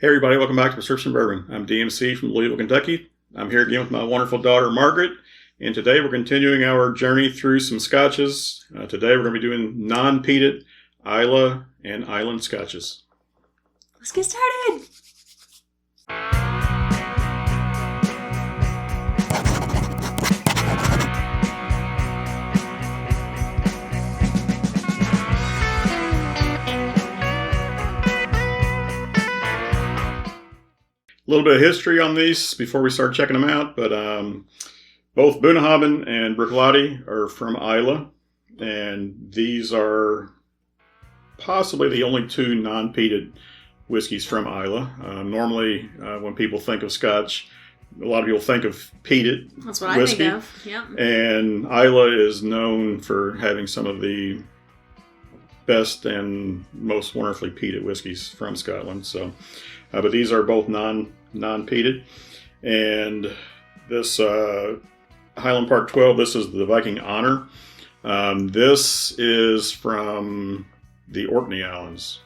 Hey everybody, welcome back to Prescription Bourbon. I'm DMC from Louisville, Kentucky. I'm here again with my wonderful daughter Margaret, and today we're continuing our journey through some scotches. Today we're going to be doing non-peated Islay and Island scotches. Let's get started! A little bit of history on these before we start checking them out, but both Bruichladdich and Bruichladdich are from Islay, and these are possibly the only two non-peated whiskeys from Islay. Normally, when people think of Scotch, a lot of people think of peated whiskey. That's what I think of, yeah. And Islay is known for having some of the best and most wonderfully peated whiskeys from Scotland. So, but these are both non-peated, and this Highland Park 12. This is the Viking Honor. This is from the Orkney Islands,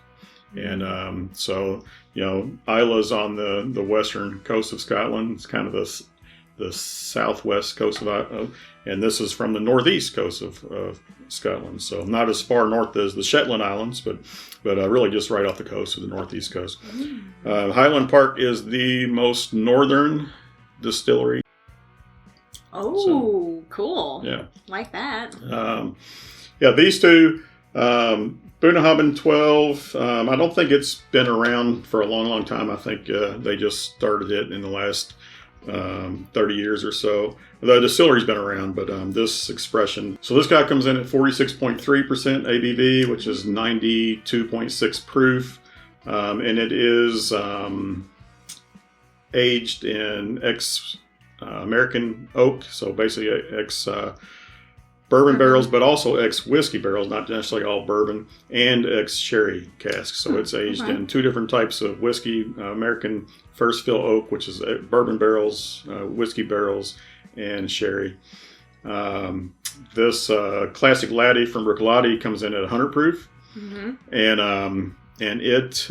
and so Islay's on the western coast of Scotland. It's kind of the southwest coast of Ireland, and this is from the northeast coast of Scotland. So not as far north as the Shetland Islands, but really just right off the coast of the northeast coast. Highland Park is the most northern distillery. Oh, so, cool. Yeah. Like that. These two, Bruichladdich 12, I don't think it's been around for a long time. I think they just started it in the last 30 years or so. The distillery's been around, but this expression. So this guy comes in at 46.3% ABV, which is 92.6 proof, and it is aged in ex-American oak, so basically ex-bourbon barrels, but also ex-whiskey barrels, not necessarily all bourbon, and ex-sherry casks. So it's aged in two different types of whiskey, American first fill oak, which is bourbon barrels, whiskey barrels, and sherry. This classic Laddie from Bruichladdich comes in at 100 proof, and it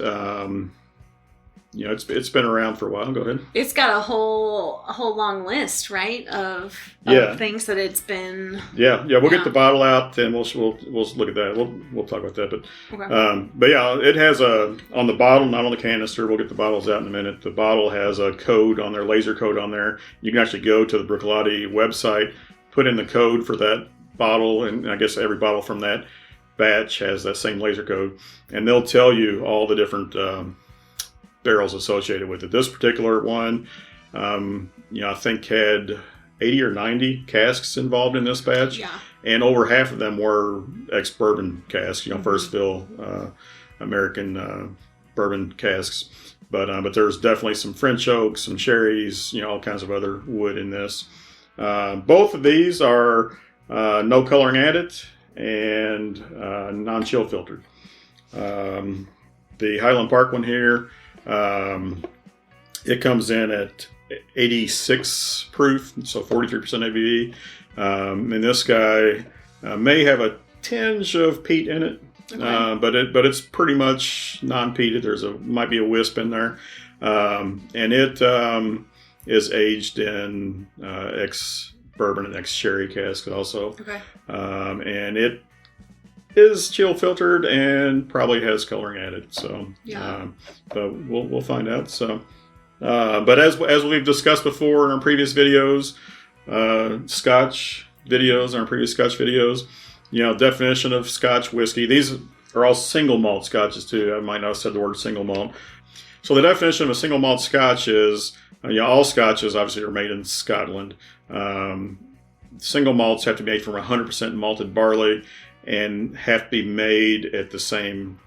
it's been around for a while. Go ahead. It's got a whole long list, right, of things that it's been. Yeah. We'll get the bottle out and we'll look at that. We'll talk about that. But it has on the bottle, not on the canister. We'll get the bottles out in a minute. The bottle has a code on there, laser code on there. You can actually go to the Bruichladdich website, put in the code for that bottle, and I guess every bottle from that batch has that same laser code, and they'll tell you all the different barrels associated with it. This particular one, I think had 80 or 90 casks involved in this batch, and over half of them were ex-bourbon casks, first fill American bourbon casks. But there's definitely some French oak, some cherries, all kinds of other wood in this. Both of these are no coloring added and non-chill filtered. The Highland Park one here, it comes in at 86 proof, so 43% ABV. And this guy may have a tinge of peat in it, but it's pretty much non-peated. Might be a wisp in there, and it is aged in ex-bourbon and ex-sherry cask also. And it is chill filtered and probably has coloring added. So, but we'll find out. So, but as we've discussed before in our previous videos, Scotch videos, definition of Scotch whiskey. These are all single malt Scotches too. I might not have said the word single malt. So the definition of a single malt Scotch is, all Scotches obviously are made in Scotland. Single malts have to be made from 100% malted barley, and have to be made at the same,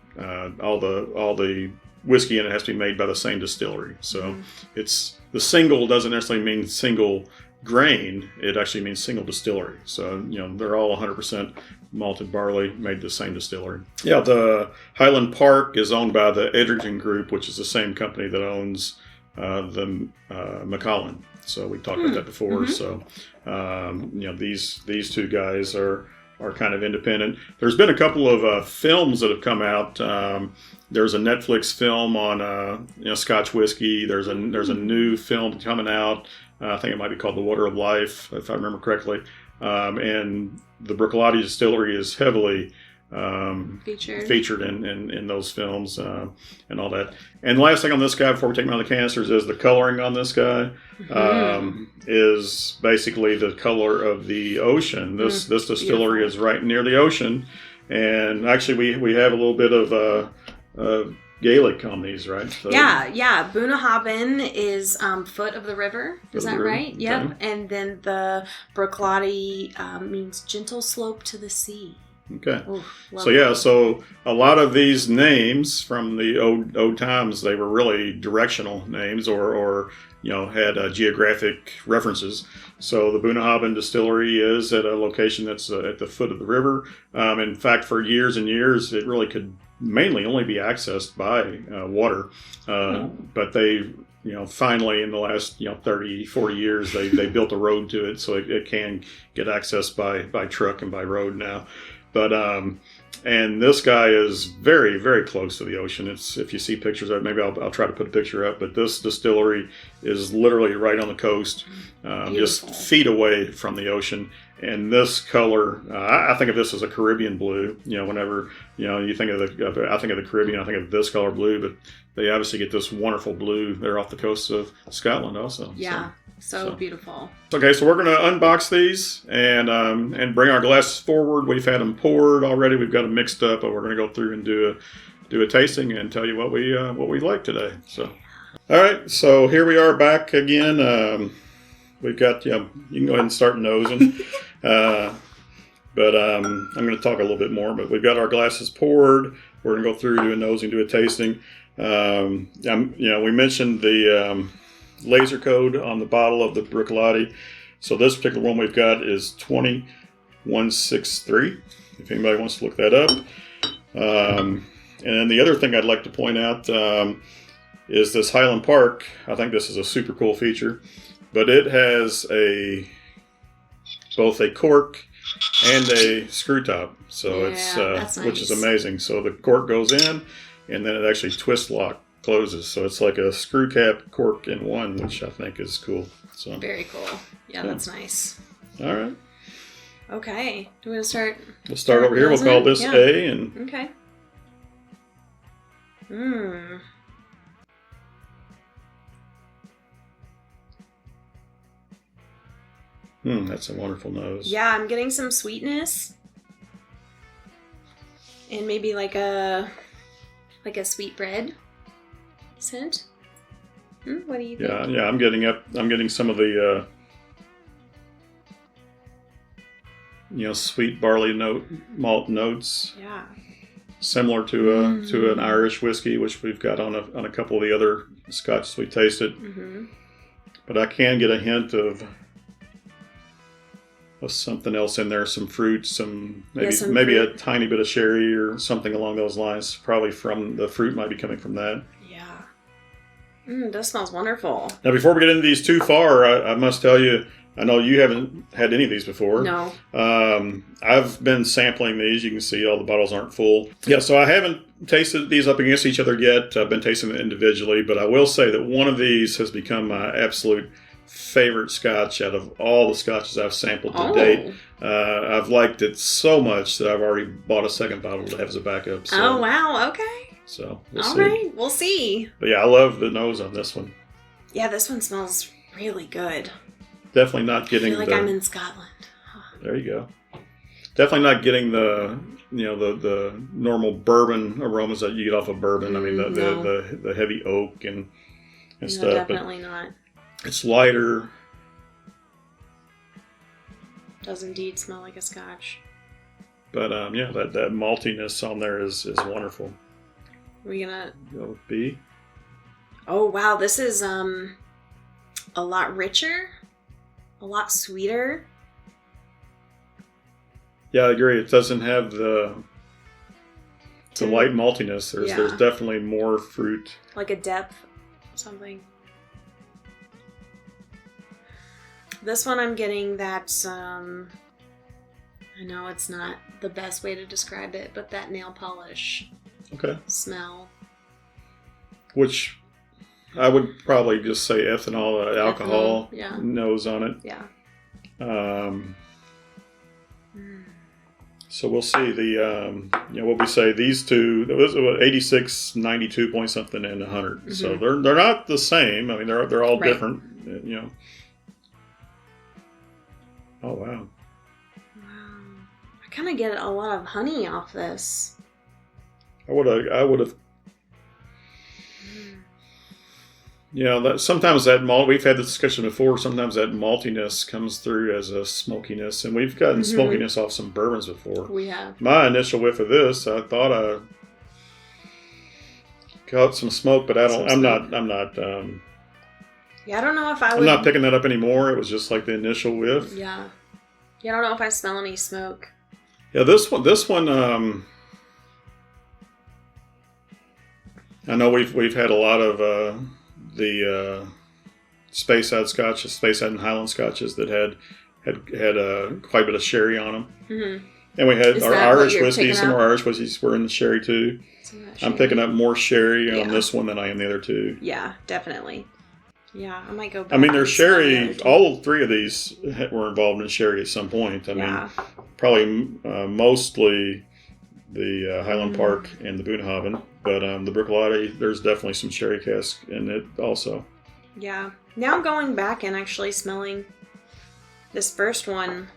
all the whiskey in it has to be made by the same distillery. So it's, the single doesn't necessarily mean single grain, it actually means single distillery. So, they're all 100% malted barley made at the same distillery. Yeah, the Highland Park is owned by the Edgerton Group, which is the same company that owns the Macallan. So we talked about that before. So, these two guys are are kind of independent. There's been a couple of films that have come out. There's a Netflix film on Scotch Whisky. There's a new film coming out. I think it might be called The Water of Life, if I remember correctly. And the Bruichladdich distillery is heavily featured in those films and all that. And the last thing on this guy before we take him out of the canisters is the coloring on this guy is basically the color of the ocean. This distillery is right near the ocean, and actually we have a little bit of Gaelic on these, right? So, yeah. Bruichladdich is foot of the river. Is that right? Yep. Okay. And then the Bruichladdich means gentle slope to the sea. Okay. Ooh, so a lot of these names from the old times, they were really directional names or had geographic references. So the Bruichladdich distillery is at a location that's at the foot of the river. In fact, for years and years, it really could mainly only be accessed by water. But they, finally in the last 30, 40 years, they built a road to it, so it can get accessed by truck and by road now. But and this guy is very, very close to the ocean. It's, if you see pictures of it, maybe I'll try to put a picture up. But this distillery is literally right on the coast, just feet away from the ocean. And this color, I think of this as a Caribbean blue. Whenever you think of I think of the Caribbean, I think of this color blue. But they obviously get this wonderful blue there off the coast of Scotland, also. Yeah. So beautiful. Okay, so we're going to unbox these and bring our glasses forward. We've had them poured already. We've got them mixed up, but we're going to go through and do a tasting and tell you what we like today. So, all right. So here we are back again. We've got you can go ahead and start nosing, but I'm going to talk a little bit more. But we've got our glasses poured. We're going to go through, do a nosing, do a tasting. We mentioned the laser code on the bottle of the Bruichladdich. So this particular one we've got is 20163, if anybody wants to look that up. And then the other thing I'd like to point out is this Highland Park. I think this is a super cool feature, but it has both a cork and a screw top. So it's nice. Which is amazing. So the cork goes in, and then it actually twist lock closes, so it's like a screw cap cork in one, which I think is cool. So very cool. Yeah, that's nice. All right. Okay. Do we want to start? We'll start over here. We'll call this A and. Okay. That's a wonderful nose. Yeah, I'm getting some sweetness, and maybe like a sweet bread scent. What do you think? Yeah, I'm getting some of the sweet barley malt notes. Yeah. Similar to an Irish whiskey, which we've got on a couple of the other Scotches we tasted. But I can get a hint of something else in there, some fruit, maybe a tiny bit of sherry or something along those lines. Probably from the fruit might be coming from that. That smells wonderful. Now, before we get into these too far, I must tell you, I know you haven't had any of these before. No. I've been sampling these. You can see all the bottles aren't full. Yeah, so I haven't tasted these up against each other yet. I've been tasting them individually, but I will say that one of these has become my absolute favorite Scotch out of all the Scotches I've sampled to date. I've liked it so much that I've already bought a second bottle to have as a backup. So. Oh, wow. Okay. So all right, we'll see. But yeah, I love the nose on this one. Yeah, this one smells really good. Definitely not getting. I feel like I'm in Scotland. There you go. Definitely not getting the the normal bourbon aromas that you get off of bourbon. I mean the heavy oak and stuff. Definitely not. It's lighter. Does indeed smell like a Scotch. But that maltiness on there is wonderful. We're gonna go with B. Oh wow, this is a lot richer, a lot sweeter. Yeah, I agree. It doesn't have the light maltiness. There's definitely more fruit. Like a depth, something. This one I'm getting that I I know it's not the best way to describe it, but that nail polish smell. Which I would probably just say ethanol, alcohol nose on it. Yeah. So we'll see what we say. These two, it was 86, 92 point something, and 100. Mm-hmm. So they're not the same. I mean, they're all different. Oh wow. I kind of get a lot of honey off this. I would have. Sometimes that malt, we've had this discussion before, sometimes that maltiness comes through as a smokiness, and we've gotten smokiness off some bourbons before. We have. My initial whiff of this, I thought I got some smoke, but I'm not. Yeah, I don't know if I would. I'm not picking that up anymore. It was just like the initial whiff. Yeah. Yeah, I don't know if I smell any smoke. Yeah, this one, I know we've had a lot of the Speyside Scotch, Speyside and Highland Scotches that had quite a bit of sherry on them. Mm-hmm. And we had our Irish whiskeys. Some of our Irish whiskeys were in the sherry too. I'm picking up more sherry on this one than I am the other two. Yeah, definitely. Yeah, I might go back. I mean, there's sherry. All three of these were involved in sherry at some point. I mean, probably mostly the Highland Park and the Bunnahabhain, but the Bruichladdich, there's definitely some sherry cask in it also. Yeah. Now going back and actually smelling this first one,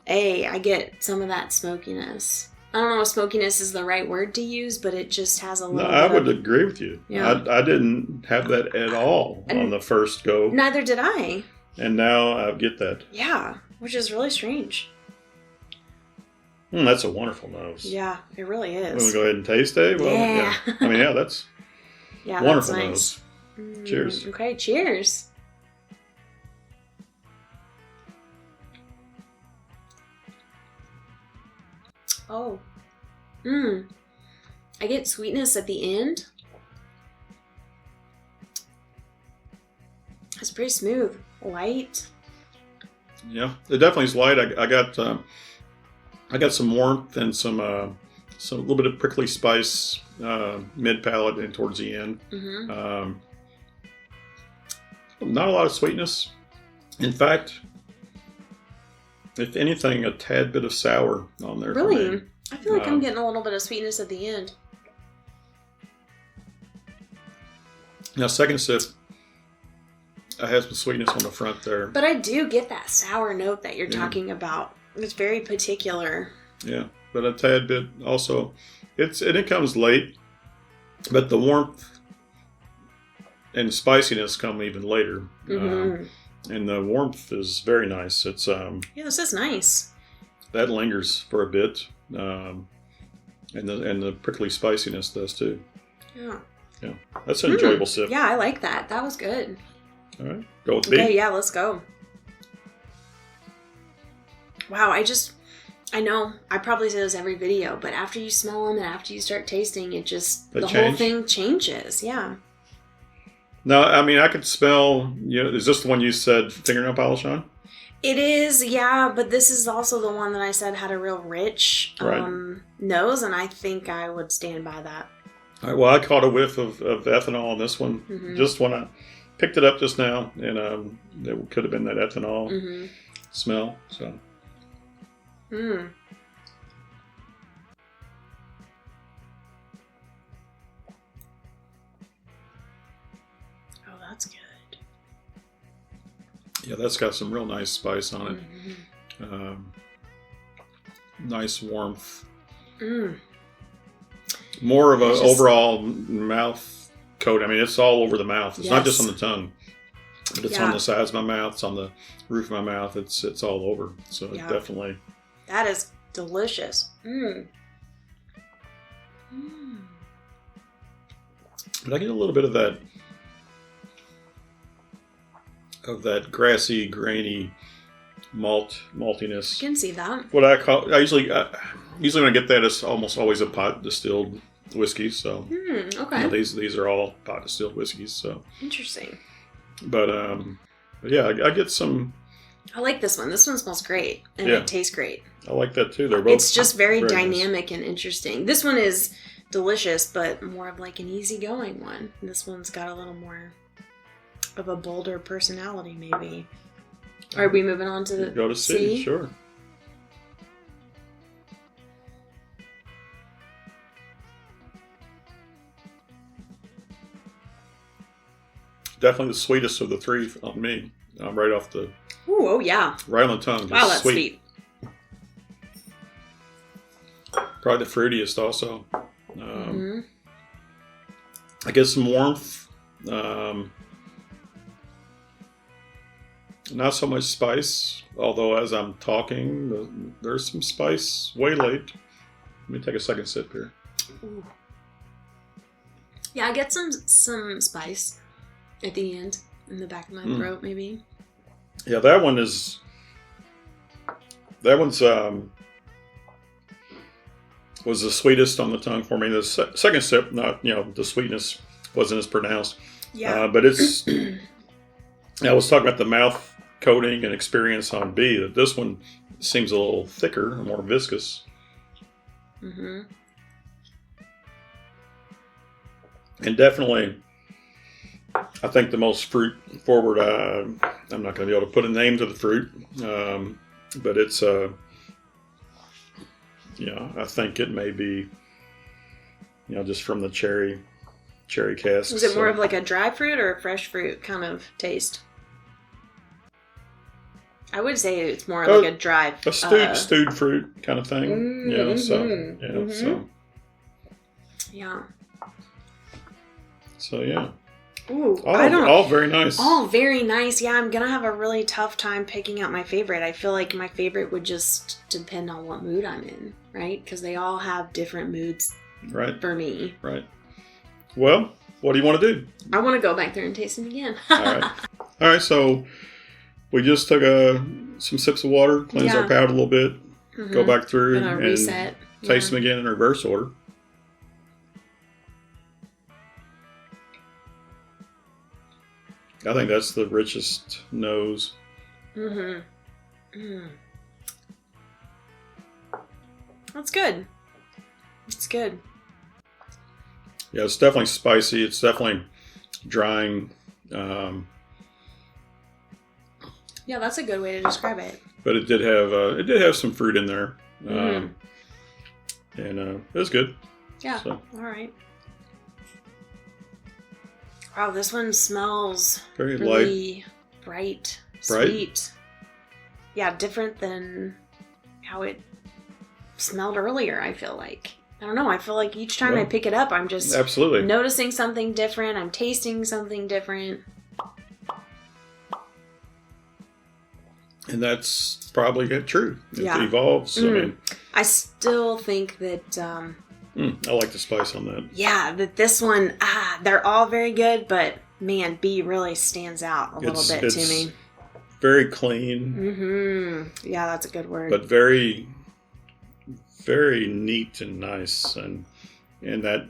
I get some of that smokiness. I don't know if smokiness is the right word to use, but it just has a little I would agree with you. Yeah. I didn't have that at all on the first go. Neither did I. And now I get that. Yeah, which is really strange. That's a wonderful nose. Yeah, it really is. Want to go ahead and taste it? Well, yeah. I mean, that's wonderful that's nice. Nose. Cheers. Okay, cheers. Oh. I get sweetness at the end. It's pretty smooth. Light. Yeah, it definitely is light. I got some warmth and some little bit of prickly spice mid palate and towards the end. Mm-hmm. Not a lot of sweetness. In fact, if anything, a tad bit of sour on there. Really? For me. I feel like I'm getting a little bit of sweetness at the end. Now, second sip, I have some sweetness on the front there. But I do get that sour note that you're talking about. It's very particular. Yeah, but a tad bit also. It comes late, but the warmth and spiciness come even later. Mm-hmm. And the warmth is very nice. It's this is nice. That lingers for a bit, and the prickly spiciness does too. Yeah. Yeah, that's an enjoyable sip. Yeah, I like that. That was good. All right, go with B. Okay, yeah, let's go. Wow, I know I probably say this every video, but after you smell them and after you start tasting, whole thing changes. Yeah. No, I mean, I could smell, is this the one you said fingernail polish on? It is, yeah, but this is also the one that I said had a real rich nose, and I think I would stand by that. All right, well, I caught a whiff of ethanol on this one, just when I picked it up just now, and it could have been that ethanol smell, so. Oh, that's good. Yeah, that's got some real nice spice on it. Nice warmth. More of an overall mouth coat. I mean, it's all over the mouth. It's not just on the tongue, but it's on the sides of my mouth. It's on the roof of my mouth. It's all over. So it definitely. That is delicious. But I get a little bit of that grassy, grainy maltiness. I can see that. What I usually when I get that, it's almost always a pot distilled whiskey. So okay, these are all pot distilled whiskeys. So interesting. But yeah, I get some I like this one. This one smells great, and Yeah. it tastes great. I like that too. They're both. It's just very nice. dynamic and interesting. This one is delicious, but more of like an easygoing one. This one's got a little more of a bolder personality, maybe. Are we moving on to the Go to C? Sure. Definitely the sweetest of the three on me. Right off the. Ooh, oh yeah. Right on the tongue. Wow, that's sweet. Probably the fruitiest also. I get some warmth. Not so much spice, although as I'm talking, there's some spice waylaid. Let me take a second sip here. Ooh. Yeah, I get some spice at the end, in the back of my throat, maybe. Yeah, that one's was the sweetest on the tongue for me. The second sip, not the sweetness wasn't as pronounced. Yeah, but it's. I was talking about the mouth coating and experience on B. That this one seems a little thicker, more viscous. Mm-hmm. And definitely, I think the most fruit forward. I'm not going to be able to put a name to the fruit, but it's I think it may be, just from the cherry cask. Is it more of like a dry fruit or a fresh fruit kind of taste? I would say it's more like a dry, stewed fruit kind of thing. So yeah. Ooh, all very nice. All very nice. Yeah, I'm gonna have a really tough time picking out my favorite. I feel like my favorite would just depend on what mood I'm in, right? Because they all have different moods, right? For me, right. Well, what do you want to do? I want to go back there and taste them again. All right. So we just took some sips of water, cleanse our palate a little bit, go back through and reset. Taste them again in reverse order. I think that's the richest nose. That's good. It's good. Yeah, it's definitely spicy. It's definitely drying. Yeah, that's a good way to describe it. But it did have some fruit in there, and it was good. Yeah. So. All right. Wow, this one smells very really light, bright, sweet. Yeah, different than how it smelled earlier. I feel like. I don't know. I feel like each time I pick it up, I'm just absolutely noticing something different. I'm tasting something different. And that's probably true. It evolves. I still think that... I like the spice on that. Yeah, that this one, they're all very good, but man, B really stands out a little bit to me. Very clean. Mm-hmm. Yeah, that's a good word. But very, very neat and nice. And that,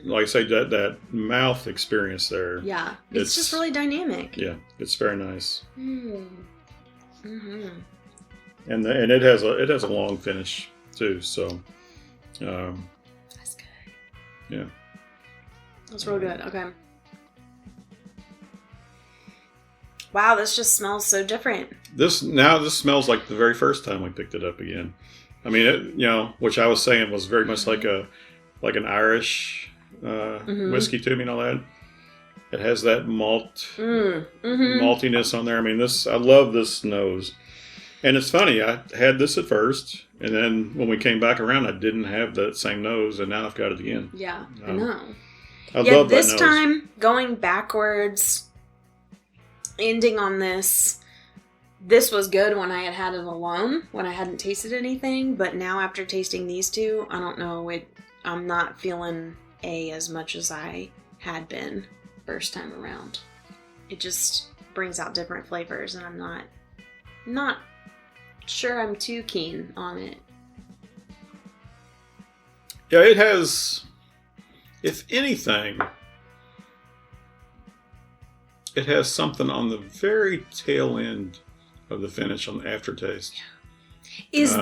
like I say, that mouth experience there. Yeah, it's just really dynamic. Yeah, it's very nice. Mm-hmm. And it has a long finish too, so that's good. Yeah, that's real good. Okay. Wow, this just smells so different. This smells like the very first time we picked it up again. I mean, it, which I was saying was very much like an Irish whiskey to me and all that. It has that maltiness on there. I mean, I love this nose. And it's funny, I had this at first, and then when we came back around, I didn't have that same nose, and now I've got it again. Yeah, I know. I love that nose. This time, going backwards, ending on this was good when I had it alone, when I hadn't tasted anything, but now after tasting these two, I don't know, I'm not feeling A as much as I had been first time around. It just brings out different flavors, and I'm not sure I'm too keen on it. Yeah, it has, if anything, it has something on the very tail end of the finish on the aftertaste. Is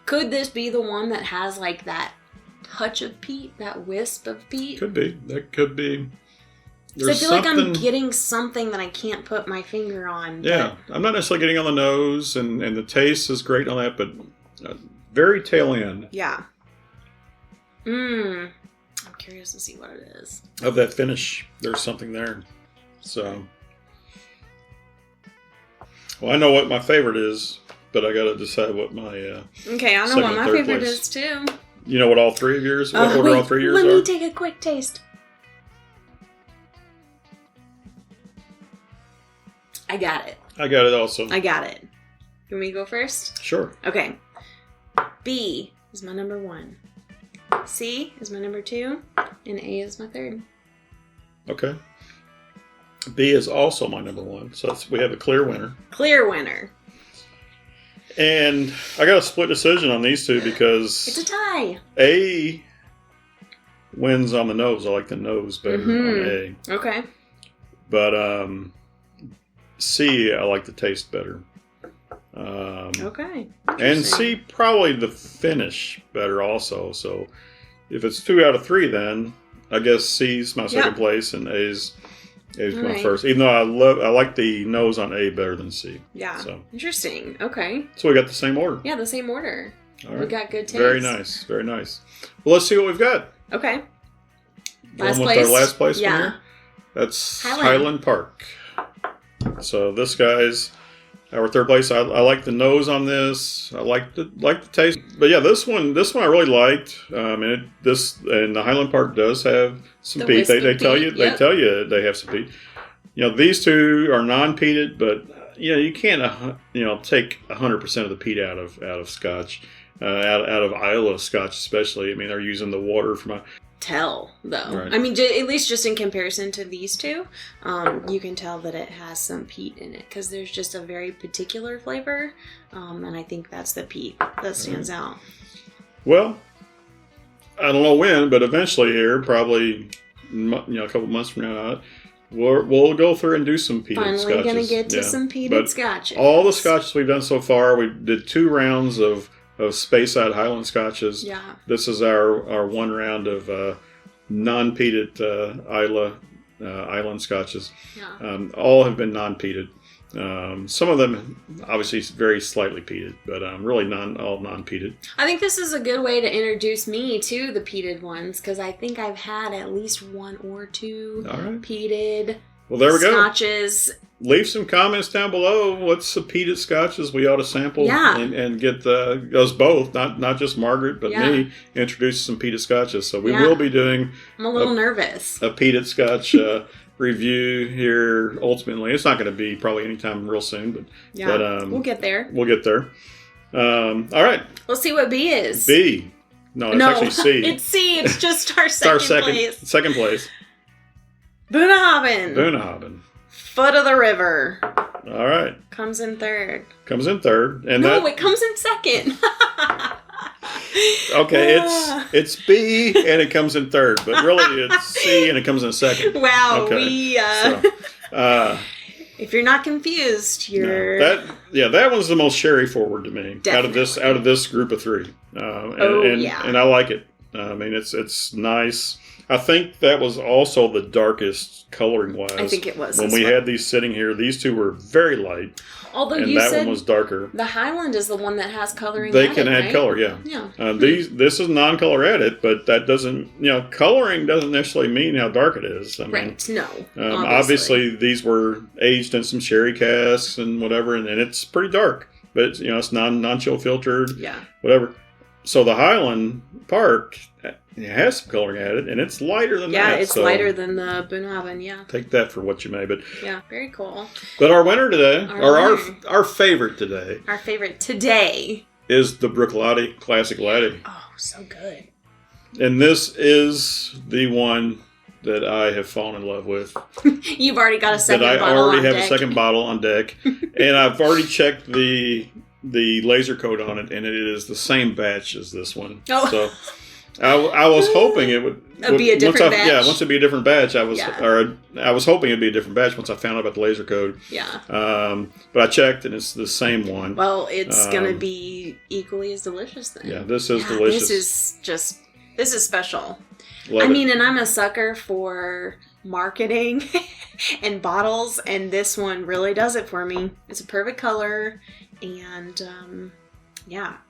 could this be the one that has like that touch of peat, that wisp of peat? Could be. That could be. So I feel like I'm getting something that I can't put my finger on. Yeah, I'm not necessarily getting on the nose, and the taste is great on that, but very tail end. Yeah. I'm curious to see what it is. Of that finish, there's something there. So, well, I know what my favorite is, but I got to decide what my okay, I know what my favorite is too. You know what all three of yours? What order all three of yours are? Let me take a quick taste. I got it. I got it also. I got it. Can we go first? Sure. Okay. B is my number 1. C is my number 2. And A is my 3rd. Okay. B is also my number 1. So we have a clear winner. Clear winner. And I got a split decision on these two because... It's a tie. A wins on the nose. I like the nose better on A. Okay. But C, I like the taste better. Okay. And C, probably the finish better also. So if it's 2 out of 3, then I guess C's my second place and A's my first. Even though I like the nose on A better than C. Yeah. So interesting. Okay. So we got the same order. Yeah, the same order. All right. We got good taste. Very nice. Very nice. Well, let's see what we've got. Okay. Last place. Our last place one here. That's Highland Park. So this guy's our 3rd place. I like the nose on this. I like the taste. But yeah, this one I really liked. And the Highland Park does have some peat. They tell you they have some peat. You know, these two are non-peated, but you can't take 100% of the peat out of Scotch, out of Islay Scotch especially. I mean, they're using the water from a tell though. Right. I mean, at least just in comparison to these two, you can tell that it has some peat in it because there's just a very particular flavor, and I think that's the peat that stands out. Well, I don't know when, but eventually here, probably a couple months from now, we'll go through and do some peated scotches. Finally gonna get to some peated scotches. All the scotches we've done so far, we did 2 rounds of Speyside Highland scotches. Yeah. This is our 1 round of non-peated Island scotches. Yeah. All have been non-peated. Some of them obviously very slightly peated, but really all non-peated. I think this is a good way to introduce me to the peated ones because I think I've had at least 1 or 2 peated scotches. Leave some comments down below. What's the peated scotches we ought to sample and get us both, not just Margaret, but me, introduce some peated scotches. So we will be doing. I'm a little nervous. A peated scotch review here. Ultimately, it's not going to be probably anytime real soon, but we'll get there. We'll get there. All right. We'll see what B is. B. No, it's actually C. It's C. It's just our second place. Second place. Bunnahabhain. Foot of the river. All right. Comes in 3rd. And it comes in 2nd. Okay, it's B and it comes in 3rd, but really it's C and it comes in 2nd. Wow, okay. If you're not confused, you're that one's the most sherry forward to me. Definitely. out of this group of 3. And I like it. I mean, it's nice. I think that was also the darkest coloring wise. I think it was. When we had these sitting here, these two were very light. Although and you that said one was darker. The Highland is the one that has coloring. They can add color, yeah. This is non-color added, but that doesn't, coloring doesn't necessarily mean how dark it is. I mean, no. Obviously, these were aged in some sherry casks and whatever, and it's pretty dark. But it's, it's non-chill filtered, whatever. So the Highland Park, it has some coloring added, and it's lighter than that. Yeah, it's lighter than the Bunnahabhain, Take that for what you may, but... Yeah, very cool. But our winner today, our favorite today... Our favorite today... is the Bruichladdich Classic Laddie. Oh, so good. And this is the one that I have fallen in love with. You've already got a second bottle on deck. I already have a second bottle on deck. And I've already checked the laser code on it, and it is the same batch as this one. Oh. I was hoping it would be a different batch. Yeah, once it'd be a different batch, I was hoping it'd be a different batch once I found out about the laser code. Yeah. But I checked and it's the same one. Well, it's gonna be equally as delicious then. Yeah, this is delicious. This is special. Love it. And I'm a sucker for marketing and bottles, and this one really does it for me. It's a perfect color, and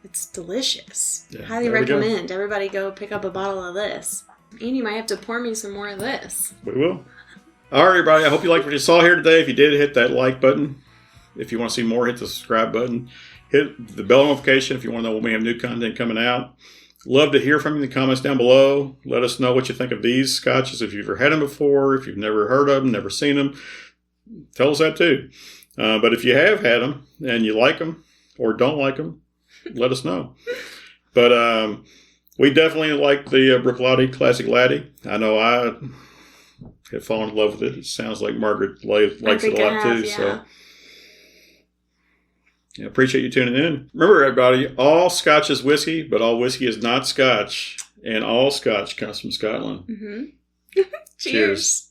it's delicious. Yeah, highly recommend everybody go pick up a bottle of this. And you might have to pour me some more of this. We will. All right, everybody. I hope you liked what you saw here today. If you did, hit that like button. If you want to see more, hit the subscribe button. Hit the bell notification if you want to know when we have new content coming out. Love to hear from you in the comments down below. Let us know what you think of these scotches. If you've ever had them before, if you've never heard of them, never seen them, tell us that too. But if you have had them and you like them or don't like them, let us know. But we definitely like the Bruichladdich Classic Laddie. I know I have fallen in love with it. It sounds like Margaret likes it a lot too. Yeah. So appreciate you tuning in. Remember, everybody, all Scotch is whiskey, but all whiskey is not Scotch. And all Scotch comes from Scotland. Mm-hmm. Cheers.